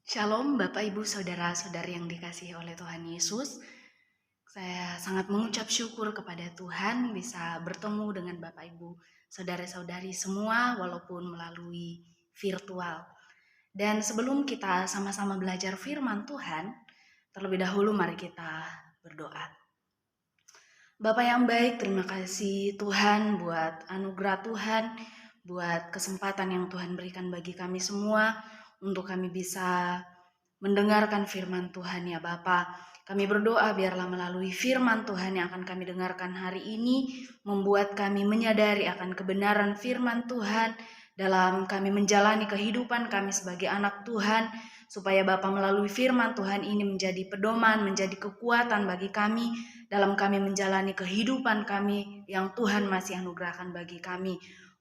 Shalom Bapak Ibu Saudara-saudari yang dikasihi oleh Tuhan Yesus. Saya sangat mengucap syukur kepada Tuhan bisa bertemu dengan Bapak Ibu Saudara-saudari semua walaupun melalui virtual. Dan sebelum kita sama-sama belajar firman Tuhan, terlebih dahulu mari kita berdoa. Bapak yang baik, terima kasih Tuhan buat anugerah Tuhan, buat kesempatan yang Tuhan berikan bagi kami semua untuk kami bisa mendengarkan firman Tuhan ya Bapa. Kami berdoa biarlah melalui firman Tuhan yang akan kami dengarkan hari ini membuat kami menyadari akan kebenaran firman Tuhan dalam kami menjalani kehidupan kami sebagai anak Tuhan, supaya Bapa melalui firman Tuhan ini menjadi pedoman, menjadi kekuatan bagi kami dalam kami menjalani kehidupan kami yang Tuhan masih anugerahkan bagi kami.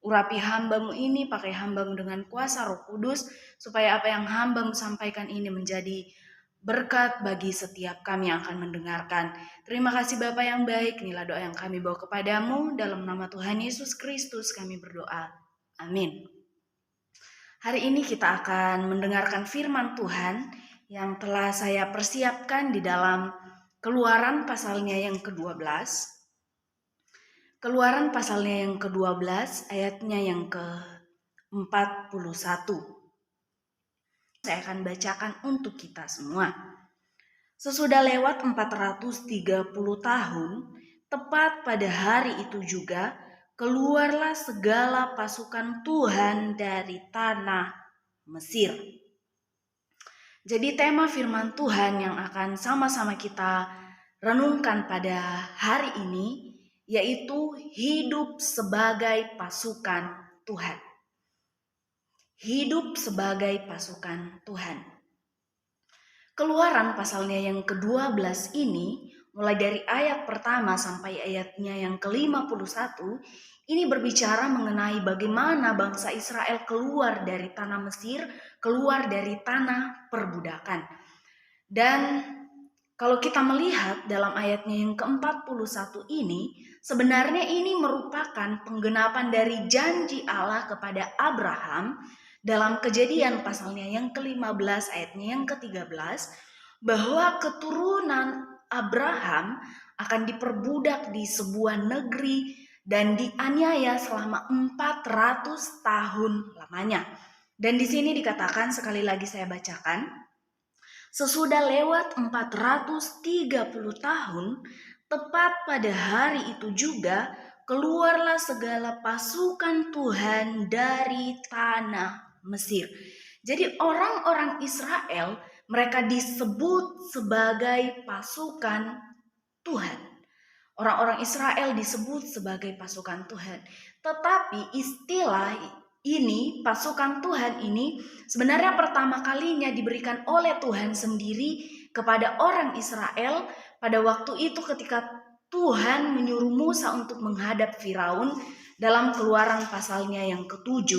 Urapi hamba-Mu ini, pakai hamba-Mu dengan kuasa Roh Kudus, supaya apa yang hamba-Mu sampaikan ini menjadi berkat bagi setiap kami yang akan mendengarkan. Terima kasih Bapa yang baik, inilah doa yang kami bawa kepadamu, dalam nama Tuhan Yesus Kristus kami berdoa. Amin. Hari ini kita akan mendengarkan firman Tuhan yang telah saya persiapkan di dalam Keluaran pasalnya yang ke-12. Keluaran pasalnya yang ke-12, ayatnya yang ke-41. Saya akan bacakan untuk kita semua. Sesudah lewat 430 tahun, tepat pada hari itu juga, keluarlah segala pasukan Tuhan dari tanah Mesir. Jadi tema firman Tuhan yang akan sama-sama kita renungkan pada hari ini, yaitu hidup sebagai pasukan Tuhan. Hidup sebagai pasukan Tuhan. Keluaran pasalnya yang ke-12 ini, mulai dari ayat pertama sampai ayatnya yang ke-51, ini berbicara mengenai bagaimana bangsa Israel keluar dari tanah Mesir, keluar dari tanah perbudakan. Dan kalau kita melihat dalam ayatnya yang ke-41 ini, sebenarnya ini merupakan penggenapan dari janji Allah kepada Abraham dalam Kejadian pasalnya yang ke-15 ayatnya yang ke-13, bahwa keturunan Abraham akan diperbudak di sebuah negeri dan dianiaya selama 400 tahun lamanya. Dan di sini dikatakan, sekali lagi saya bacakan, sesudah lewat 430 tahun, tepat pada hari itu juga, keluarlah segala pasukan Tuhan dari tanah Mesir. Jadi orang-orang Israel, mereka disebut sebagai pasukan Tuhan. Orang-orang Israel disebut sebagai pasukan Tuhan. Tetapi istilah ini, pasukan Tuhan ini, sebenarnya pertama kalinya diberikan oleh Tuhan sendiri kepada orang Israel pada waktu itu ketika Tuhan menyuruh Musa untuk menghadap Firaun dalam Keluaran pasalnya yang ke-7,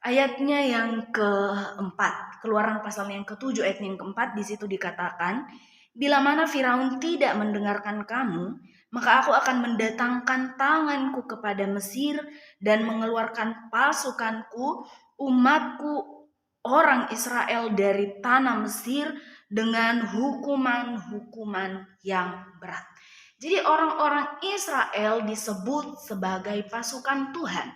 ayatnya yang ke-4. Keluaran pasalnya yang ke-7 ayatnya yang ke-4, di situ dikatakan, bila mana Firaun tidak mendengarkan kamu, maka aku akan mendatangkan tanganku kepada Mesir dan mengeluarkan pasukanku, umatku, orang Israel dari tanah Mesir dengan hukuman-hukuman yang berat. Jadi orang-orang Israel disebut sebagai pasukan Tuhan.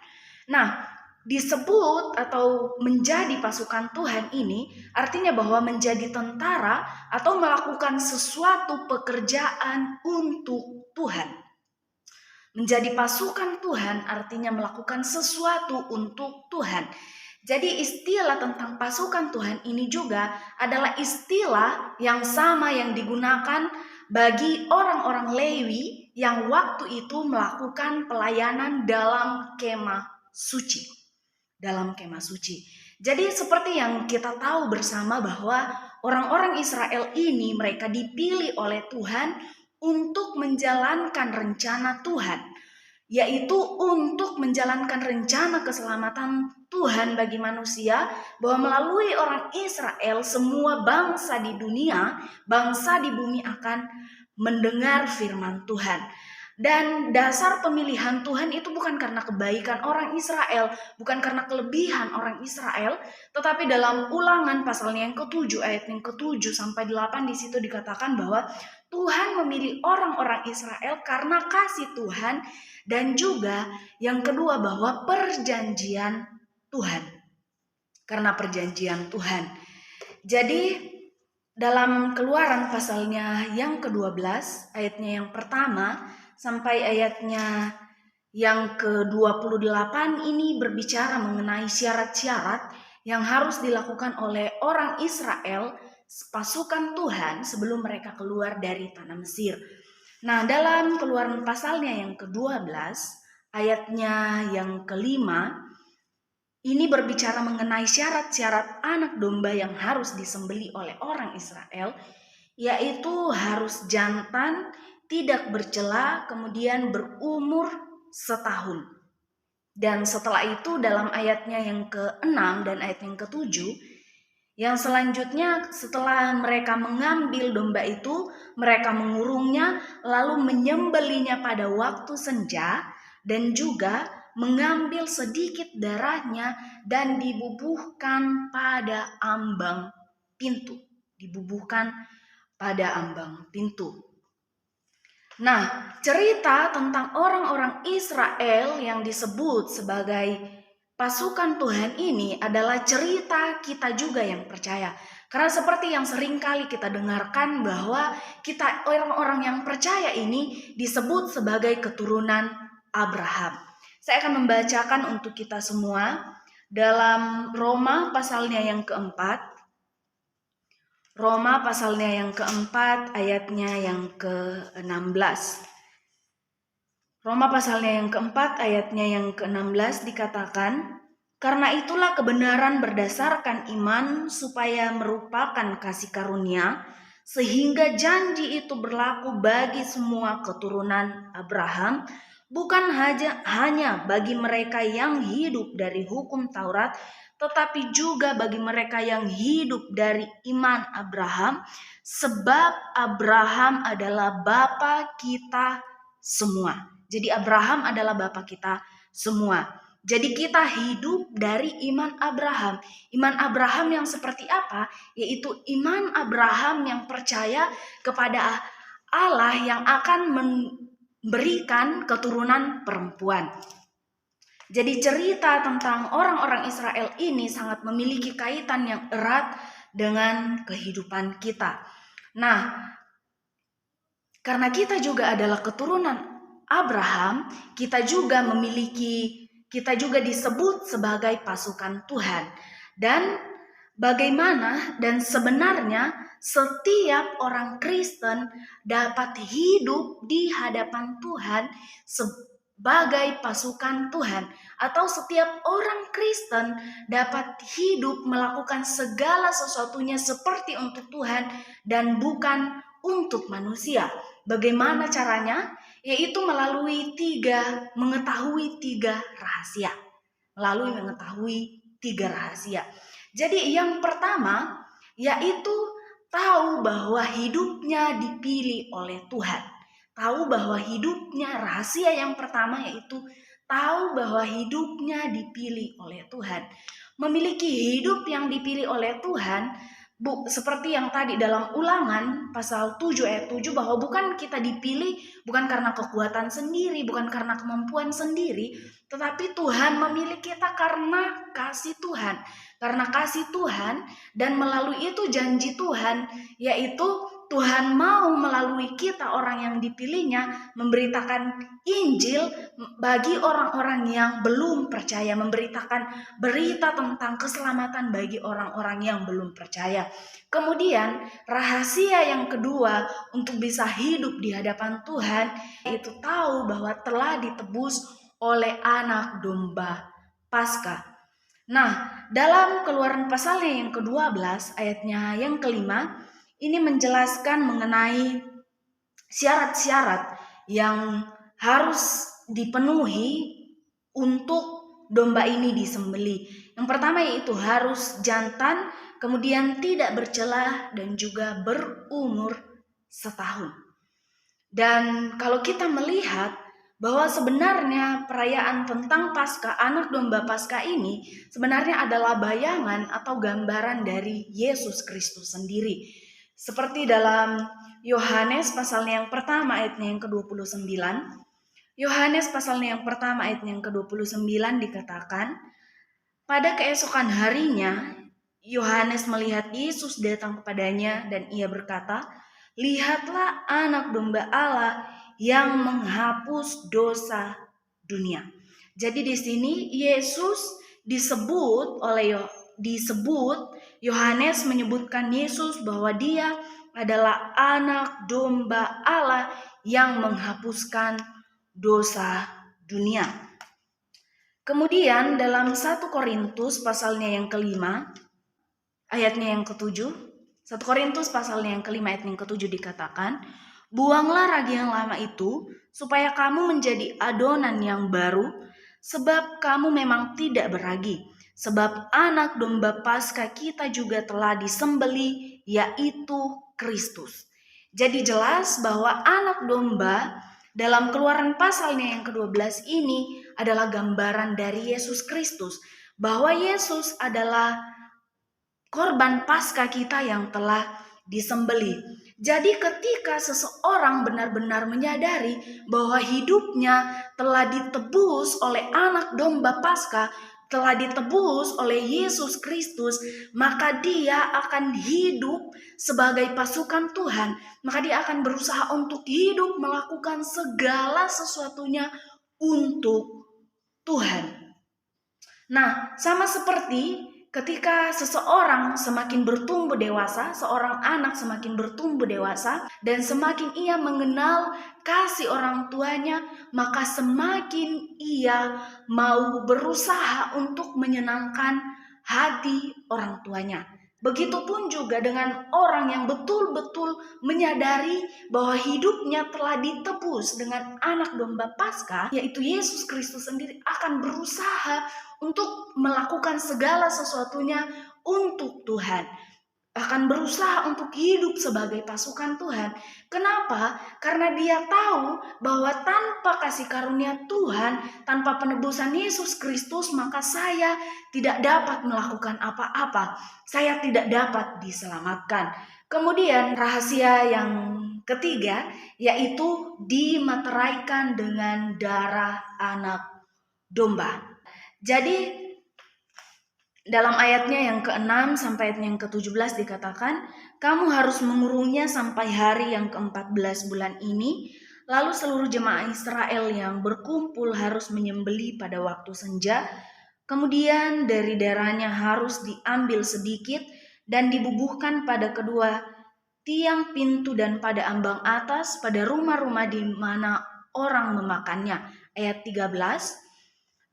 Nah, disebut atau menjadi pasukan Tuhan ini artinya bahwa menjadi tentara atau melakukan sesuatu pekerjaan untuk Tuhan. Menjadi pasukan Tuhan artinya melakukan sesuatu untuk Tuhan. Jadi istilah tentang pasukan Tuhan ini juga adalah istilah yang sama yang digunakan bagi orang-orang Lewi yang waktu itu melakukan pelayanan dalam kemah suci. Dalam kemah suci. Jadi seperti yang kita tahu bersama bahwa orang-orang Israel ini mereka dipilih oleh Tuhan untuk menjalankan rencana Tuhan, yaitu untuk menjalankan rencana keselamatan Tuhan bagi manusia, bahwa melalui orang Israel semua bangsa di dunia, bangsa di bumi akan mendengar firman Tuhan. Dan dasar pemilihan Tuhan itu bukan karena kebaikan orang Israel, bukan karena kelebihan orang Israel, tetapi dalam Ulangan pasalnya yang ke-7 ayat yang ke-7 sampai 8 di situ dikatakan bahwa Tuhan memilih orang-orang Israel karena kasih Tuhan, dan juga yang kedua bahwa perjanjian Tuhan. Karena perjanjian Tuhan. Jadi dalam Keluaran pasalnya yang ke-12 ayatnya yang pertama sampai ayatnya yang ke-28 ini berbicara mengenai syarat-syarat yang harus dilakukan oleh orang Israel, pasukan Tuhan, sebelum mereka keluar dari tanah Mesir. Nah, dalam Keluaran pasalnya yang ke-12 ayatnya yang kelima ini berbicara mengenai syarat-syarat anak domba yang harus disembelih oleh orang Israel, yaitu harus jantan, tidak bercela, kemudian berumur setahun. Dan setelah itu dalam ayatnya yang ke-6 dan ayat yang ke-7, yang selanjutnya setelah mereka mengambil domba itu, mereka mengurungnya lalu menyembelihnya pada waktu senja, dan juga mengambil sedikit darahnya dan dibubuhkan pada ambang pintu. Dibubuhkan pada ambang pintu. Nah, cerita tentang orang-orang Israel yang disebut sebagai pasukan Tuhan ini adalah cerita kita juga yang percaya. Karena seperti yang sering kali kita dengarkan bahwa kita orang-orang yang percaya ini disebut sebagai keturunan Abraham. Saya akan membacakan untuk kita semua dalam Roma pasalnya yang keempat. Roma pasalnya yang keempat ayatnya yang ke-16. Roma pasalnya yang keempat ayatnya yang ke-16 dikatakan, karena itulah kebenaran berdasarkan iman supaya merupakan kasih karunia, sehingga janji itu berlaku bagi semua keturunan Abraham, bukan hanya bagi mereka yang hidup dari hukum Taurat, tetapi juga bagi mereka yang hidup dari iman Abraham, sebab Abraham adalah bapa kita semua. Jadi Abraham adalah bapa kita semua. Jadi kita hidup dari iman Abraham. Iman Abraham yang seperti apa? Yaitu iman Abraham yang percaya kepada Allah yang akan memberikan keturunan perempuan. Jadi cerita tentang orang-orang Israel ini sangat memiliki kaitan yang erat dengan kehidupan kita. Nah, karena kita juga adalah keturunan Abraham, kita juga disebut sebagai pasukan Tuhan. Dan bagaimana dan sebenarnya setiap orang Kristen dapat hidup di hadapan Tuhan sebagai pasukan Tuhan, atau setiap orang Kristen dapat hidup melakukan segala sesuatunya seperti untuk Tuhan dan bukan untuk manusia. Bagaimana caranya? Yaitu mengetahui tiga rahasia. Mengetahui tiga rahasia. Jadi yang pertama yaitu tahu bahwa hidupnya dipilih oleh Tuhan. Tahu bahwa hidupnya, rahasia yang pertama yaitu tahu bahwa hidupnya dipilih oleh Tuhan. Memiliki hidup yang dipilih oleh Tuhan, seperti yang tadi dalam Ulangan pasal 7 ayat 7, bahwa bukan kita dipilih bukan karena kekuatan sendiri, bukan karena kemampuan sendiri, tetapi Tuhan memilih kita karena kasih Tuhan. Karena kasih Tuhan, dan melalui itu janji Tuhan, yaitu Tuhan mau melalui kita orang yang dipilihnya memberitakan Injil bagi orang-orang yang belum percaya, memberitakan berita tentang keselamatan bagi orang-orang yang belum percaya. Kemudian rahasia yang kedua untuk bisa hidup di hadapan Tuhan itu tahu bahwa telah ditebus oleh anak domba Paskah. Nah, dalam Keluaran pasalnya yang ke-12 ayatnya yang kelima ini menjelaskan mengenai syarat-syarat yang harus dipenuhi untuk domba ini disembelih. Yang pertama yaitu harus jantan, kemudian tidak bercela, dan juga berumur setahun. Dan kalau kita melihat bahwa sebenarnya perayaan tentang Paskah, anak domba Paskah ini sebenarnya adalah bayangan atau gambaran dari Yesus Kristus sendiri. Seperti dalam Yohanes pasalnya yang pertama ayatnya yang ke-29. Yohanes pasalnya yang pertama ayatnya yang ke-29 dikatakan, pada keesokan harinya Yohanes melihat Yesus datang kepadanya dan ia berkata, "Lihatlah anak domba Allah yang menghapus dosa dunia." Jadi di sini Yesus disebut Yohanes menyebutkan Yesus bahwa dia adalah anak domba Allah yang menghapuskan dosa dunia. Kemudian dalam 1 Korintus pasalnya yang kelima, ayatnya yang ke-7, 1 Korintus pasalnya yang kelima ayat yang ke-7 dikatakan, "Buanglah ragi yang lama itu, supaya kamu menjadi adonan yang baru, sebab kamu memang tidak beragi. Sebab anak domba Paskah kita juga telah disembeli, yaitu Kristus." Jadi jelas bahwa anak domba dalam Keluaran pasalnya yang ke-12 ini adalah gambaran dari Yesus Kristus, bahwa Yesus adalah korban Paskah kita yang telah disembeli. Jadi ketika seseorang benar-benar menyadari bahwa hidupnya telah ditebus oleh anak domba Paskah, telah ditebus oleh Yesus Kristus, maka dia akan hidup sebagai pasukan Tuhan. Maka dia akan berusaha untuk hidup melakukan segala sesuatunya untuk Tuhan. Nah, sama seperti ketika seseorang semakin bertumbuh dewasa, seorang anak semakin bertumbuh dewasa, dan semakin ia mengenal kasih orang tuanya, maka semakin ia mau berusaha untuk menyenangkan hati orang tuanya. Begitupun juga dengan orang yang betul-betul menyadari bahwa hidupnya telah ditebus dengan anak domba Paskah, yaitu Yesus Kristus sendiri, akan berusaha untuk melakukan segala sesuatunya untuk Tuhan. Akan berusaha untuk hidup sebagai pasukan Tuhan. Kenapa? Karena dia tahu bahwa tanpa kasih karunia Tuhan, tanpa penebusan Yesus Kristus, maka saya tidak dapat melakukan apa-apa. Saya tidak dapat diselamatkan. Kemudian rahasia yang ketiga, yaitu dimeteraikan dengan darah anak domba. Jadi dalam ayatnya yang ke-6 sampai ayat yang ke-17 dikatakan, "Kamu harus mengurungnya sampai hari yang ke-14 bulan ini, lalu seluruh jemaah Israel yang berkumpul harus menyembelih pada waktu senja. Kemudian dari darahnya harus diambil sedikit dan dibubuhkan pada kedua tiang pintu dan pada ambang atas pada rumah-rumah di mana orang memakannya." Ayat 13,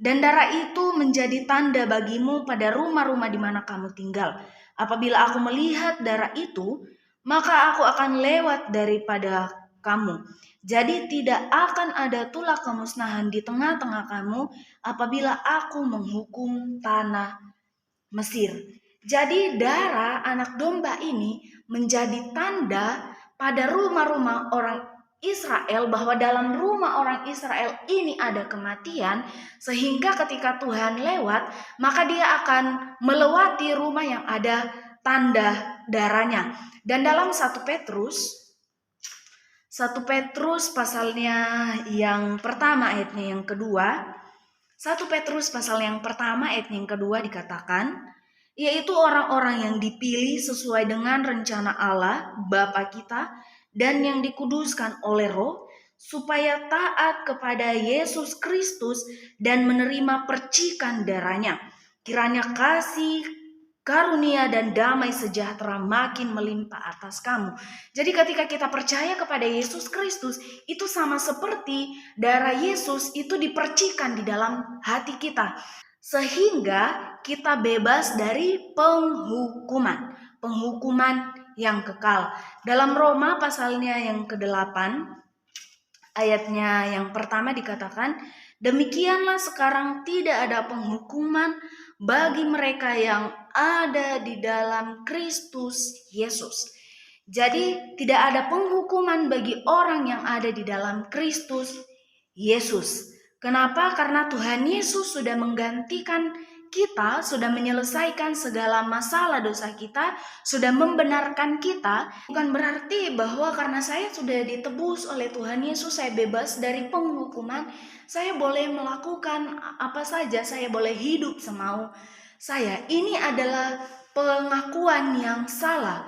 "Dan darah itu menjadi tanda bagimu pada rumah-rumah di mana kamu tinggal. Apabila aku melihat darah itu, maka aku akan lewat daripada kamu. Jadi tidak akan ada tulah kemusnahan di tengah-tengah kamu apabila aku menghukum tanah Mesir." Jadi darah anak domba ini menjadi tanda pada rumah-rumah orang Israel, bahwa dalam rumah orang Israel ini ada kematian, sehingga ketika Tuhan lewat, maka dia akan melewati rumah yang ada tanda darahnya. Dan dalam 1 Petrus pasalnya yang pertama ayatnya yang kedua, 1 Petrus pasal yang pertama ayat yang kedua dikatakan, yaitu orang-orang yang dipilih sesuai dengan rencana Allah Bapa kita dan yang dikuduskan oleh Roh, supaya taat kepada Yesus Kristus dan menerima percikan darahnya. Kiranya kasih, karunia dan damai sejahtera makin melimpah atas kamu. Jadi ketika kita percaya kepada Yesus Kristus, itu sama seperti darah Yesus itu dipercikan di dalam hati kita, sehingga kita bebas dari penghukuman yang kekal. Dalam Roma pasalnya yang ke-8 ayatnya yang pertama dikatakan, "Demikianlah sekarang tidak ada penghukuman bagi mereka yang ada di dalam Kristus Yesus." Jadi tidak ada penghukuman bagi orang yang ada di dalam Kristus Yesus. Kenapa? Karena Tuhan Yesus sudah menggantikan kita, sudah menyelesaikan segala masalah dosa kita, sudah membenarkan kita. Bukan berarti bahwa karena saya sudah ditebus oleh Tuhan Yesus, saya bebas dari penghukuman, saya boleh melakukan apa saja, saya boleh hidup semau saya. Ini adalah pengakuan yang salah.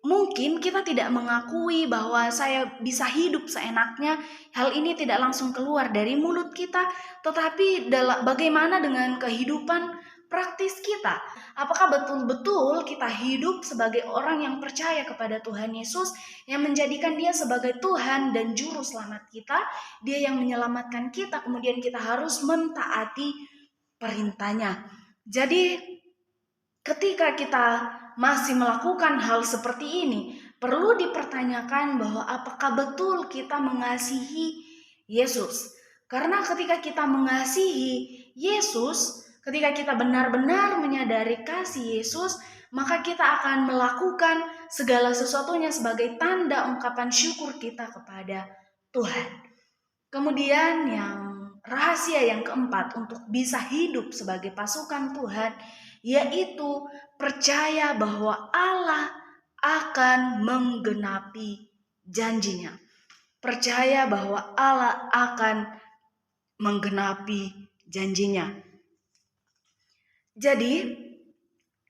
Mungkin kita tidak mengakui bahwa saya bisa hidup seenaknya. Hal ini tidak langsung keluar dari mulut kita, tetapi bagaimana dengan kehidupan praktis kita? Apakah betul-betul kita hidup sebagai orang yang percaya kepada Tuhan Yesus, yang menjadikan Dia sebagai Tuhan dan Juru Selamat kita, Dia yang menyelamatkan kita, kemudian kita harus mentaati perintahnya. Jadi ketika kita masih melakukan hal seperti ini, perlu dipertanyakan bahwa apakah betul kita mengasihi Yesus. Karena ketika kita mengasihi Yesus, ketika kita benar-benar menyadari kasih Yesus, maka kita akan melakukan segala sesuatunya sebagai tanda ungkapan syukur kita kepada Tuhan. Kemudian yang rahasia yang keempat untuk bisa hidup sebagai pasukan Tuhan, yaitu percaya bahwa Allah akan menggenapi janjinya. Percaya bahwa Allah akan menggenapi janjinya. Jadi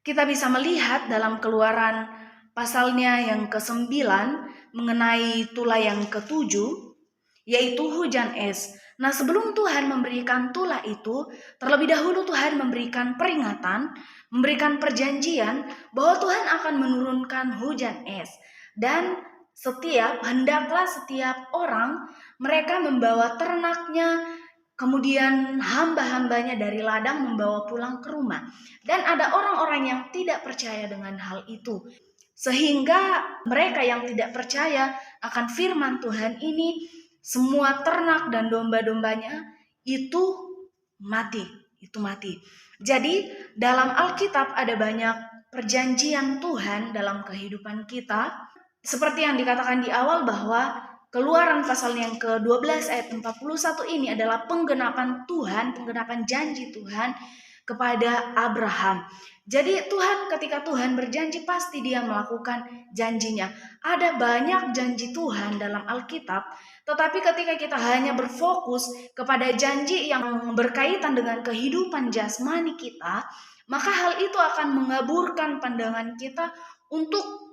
kita bisa melihat dalam Keluaran pasalnya yang ke-9 mengenai tulah yang ke-7, yaitu hujan es. Nah, sebelum Tuhan memberikan tulah itu, terlebih dahulu Tuhan memberikan peringatan, memberikan perjanjian bahwa Tuhan akan menurunkan hujan es. Dan hendaklah setiap orang, mereka membawa ternaknya, kemudian hamba-hambanya dari ladang membawa pulang ke rumah. Dan ada orang-orang yang tidak percaya dengan hal itu. Sehingga mereka yang tidak percaya akan firman Tuhan ini, semua ternak dan domba-dombanya itu mati. Jadi dalam Alkitab ada banyak perjanjian Tuhan dalam kehidupan kita. Seperti yang dikatakan di awal bahwa Keluaran pasal yang ke-12 ayat 41 ini adalah penggenapan janji Tuhan kepada Abraham. Jadi ketika Tuhan berjanji, pasti Dia melakukan janjinya. Ada banyak janji Tuhan dalam Alkitab, tetapi ketika kita hanya berfokus kepada janji yang berkaitan dengan kehidupan jasmani kita, maka hal itu akan mengaburkan pandangan kita untuk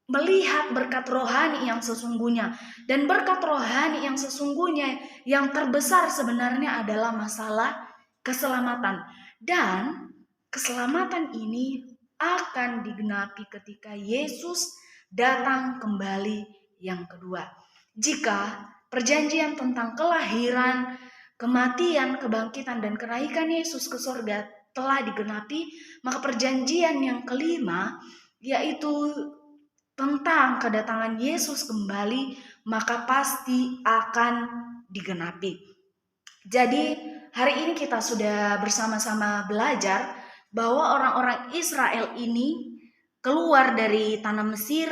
melihat berkat rohani yang sesungguhnya. Dan berkat rohani yang sesungguhnya yang terbesar sebenarnya adalah masalah keselamatan. Dan keselamatan ini akan digenapi ketika Yesus datang kembali yang kedua. Jika perjanjian tentang kelahiran, kematian, kebangkitan, dan kenaikan Yesus ke surga telah digenapi, maka perjanjian yang kelima, yaitu tentang kedatangan Yesus kembali, maka pasti akan digenapi. Jadi hari ini kita sudah bersama-sama belajar bahwa orang-orang Israel ini keluar dari tanah Mesir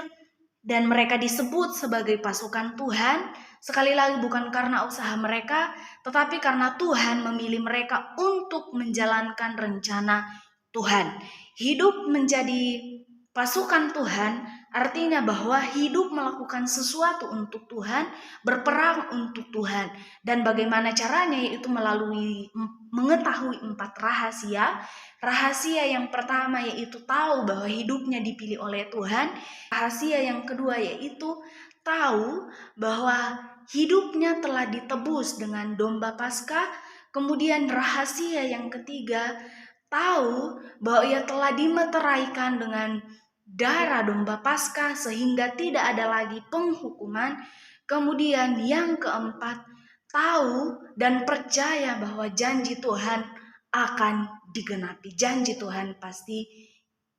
dan mereka disebut sebagai pasukan Tuhan. Sekali lagi bukan karena usaha mereka, tetapi karena Tuhan memilih mereka untuk menjalankan rencana Tuhan. Hidup menjadi pasukan Tuhan artinya bahwa hidup melakukan sesuatu untuk Tuhan, berperang untuk Tuhan. Dan bagaimana caranya? Yaitu melalui mengetahui 4 rahasia. Rahasia yang pertama yaitu tahu bahwa hidupnya dipilih oleh Tuhan. Rahasia yang kedua yaitu tahu bahwa hidupnya telah ditebus dengan domba Paskah. Kemudian rahasia yang ketiga, tahu bahwa ia telah dimeteraikan dengan darah domba Paskah sehingga tidak ada lagi penghukuman. Kemudian yang keempat, tahu dan percaya bahwa janji Tuhan akan digenapi. Janji Tuhan pasti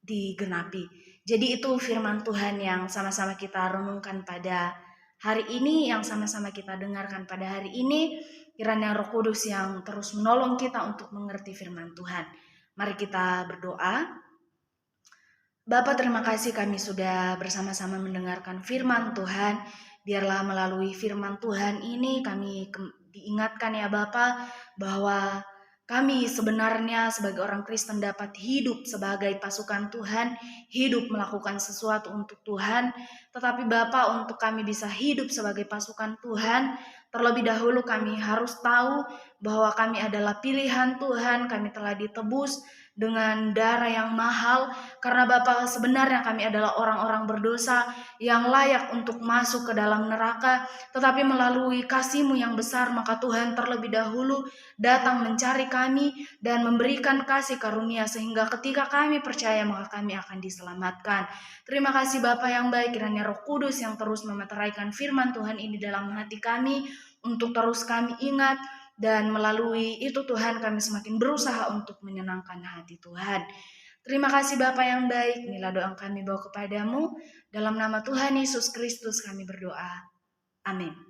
digenapi. Jadi itu firman Tuhan yang sama-sama kita renungkan pada hari ini, yang sama-sama kita dengarkan pada hari ini. Kiranya Roh Kudus yang terus menolong kita untuk mengerti firman Tuhan. Mari kita berdoa. Bapa, terima kasih kami sudah bersama-sama mendengarkan firman Tuhan. Biarlah melalui firman Tuhan ini kami diingatkan ya Bapa, bahwa kami sebenarnya sebagai orang Kristen dapat hidup sebagai pasukan Tuhan, hidup melakukan sesuatu untuk Tuhan. Tetapi Bapa, untuk kami bisa hidup sebagai pasukan Tuhan, terlebih dahulu kami harus tahu bahwa kami adalah pilihan Tuhan, kami telah ditebus dengan darah yang mahal. Karena Bapa, sebenarnya kami adalah orang-orang berdosa yang layak untuk masuk ke dalam neraka, tetapi melalui kasih-Mu yang besar, maka Tuhan terlebih dahulu datang mencari kami dan memberikan kasih karunia, sehingga ketika kami percaya maka kami akan diselamatkan. Terima kasih Bapa yang baik, kiranya Roh Kudus yang terus memeteraikan firman Tuhan ini dalam hati kami, untuk terus kami ingat, dan melalui itu Tuhan kami semakin berusaha untuk menyenangkan hati Tuhan. Terima kasih Bapa yang baik, inilah doa kami bawa kepadamu. Dalam nama Tuhan Yesus Kristus kami berdoa. Amin.